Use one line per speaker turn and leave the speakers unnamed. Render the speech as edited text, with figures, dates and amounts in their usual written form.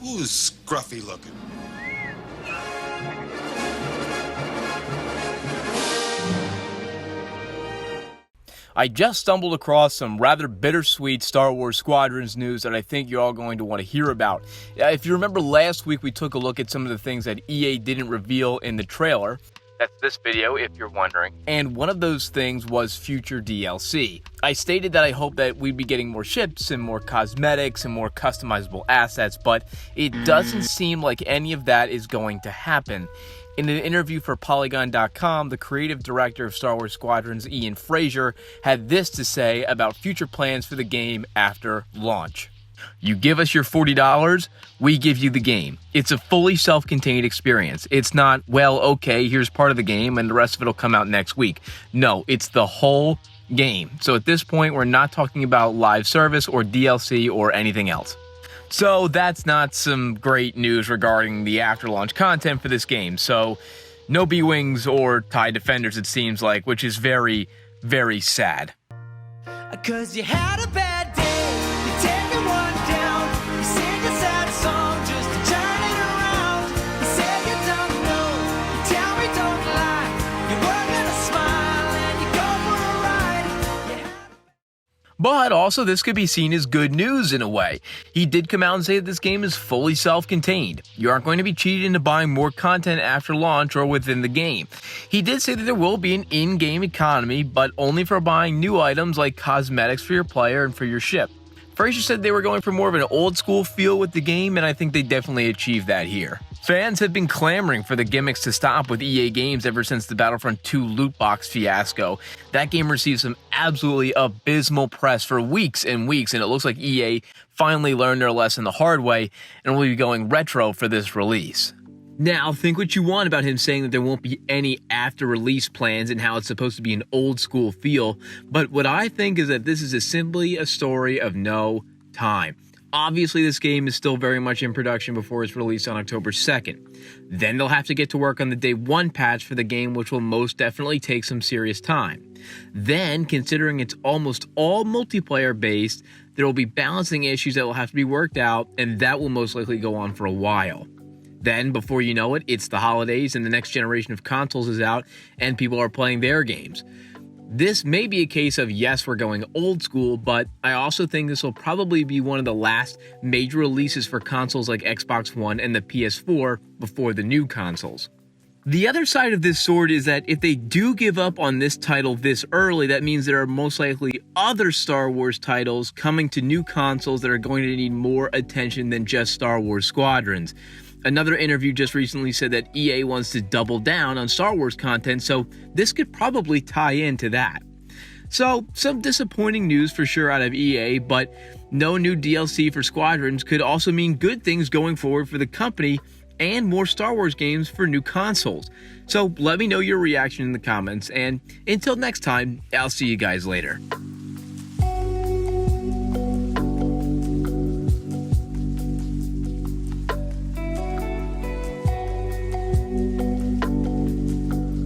Who's scruffy looking?
I just stumbled across some rather bittersweet Star Wars Squadrons news that I think you're all going to want to hear about. If you remember last week, we took a look at some of the things that EA didn't reveal in the trailer. That's this video, if you're wondering. And one of those things was future DLC. I stated that I hope that we'd be getting more ships and more cosmetics and more customizable assets, but it doesn't seem like any of that is going to happen. In an interview for Polygon.com, the creative director of Star Wars Squadrons, Ian Fraser, had this to say about future plans for the game after launch. You give us your $40, we give you the game. It's a fully self-contained experience. It's not, well, okay, here's part of the game and the rest of it will come out next week. No, it's the whole game. So at this point, we're not talking about live service or DLC or anything else. So that's not some great news regarding the after-launch content for this game. So no B-Wings or TIE Defenders, it seems like, which is very, very sad.
'Cause you had a bad day, you're taking one down, you sing a sad song just to turn it around. You say you don't know, you tell me don't lie, you were gonna smile and you go for a ride.
But also, this could be seen as good news in a way. He did come out and say that this game is fully self-contained. You aren't going to be cheated into buying more content after launch or within the game. He did say that there will be an in-game economy, but only for buying new items like cosmetics for your player and for your ship. Fraser said they were going for more of an old-school feel with the game, and I think they definitely achieved that here. Fans have been clamoring for the gimmicks to stop with EA games ever since the Battlefront 2 loot box fiasco. That game received some absolutely abysmal press for weeks and weeks, and it looks like EA finally learned their lesson the hard way and will be going retro for this release. Now, think what you want about him saying that there won't be any after-release plans and how it's supposed to be an old-school feel, but what I think is that this is simply a story of no time. Obviously, this game is still very much in production before it's released on October 2nd. Then they'll have to get to work on the Day 1 patch for the game, which will most definitely take some serious time. Then, considering it's almost all multiplayer-based, there will be balancing issues that will have to be worked out, and that will most likely go on for a while. Then, before you know it, it's the holidays and the next generation of consoles is out, and people are playing their games. This may be a case of, yes, we're going old school, but I also think this will probably be one of the last major releases for consoles like Xbox One and the PS4 before the new consoles. The other side of this sword is that if they do give up on this title this early, that means there are most likely other Star Wars titles coming to new consoles that are going to need more attention than just Star Wars Squadrons. Another interview just recently said that EA wants to double down on Star Wars content, so this could probably tie into that. So, some disappointing news for sure out of EA, but no new DLC for Squadrons could also mean good things going forward for the company and more Star Wars games for new consoles. So let me know your reaction in the comments, and until next time, I'll see you guys later.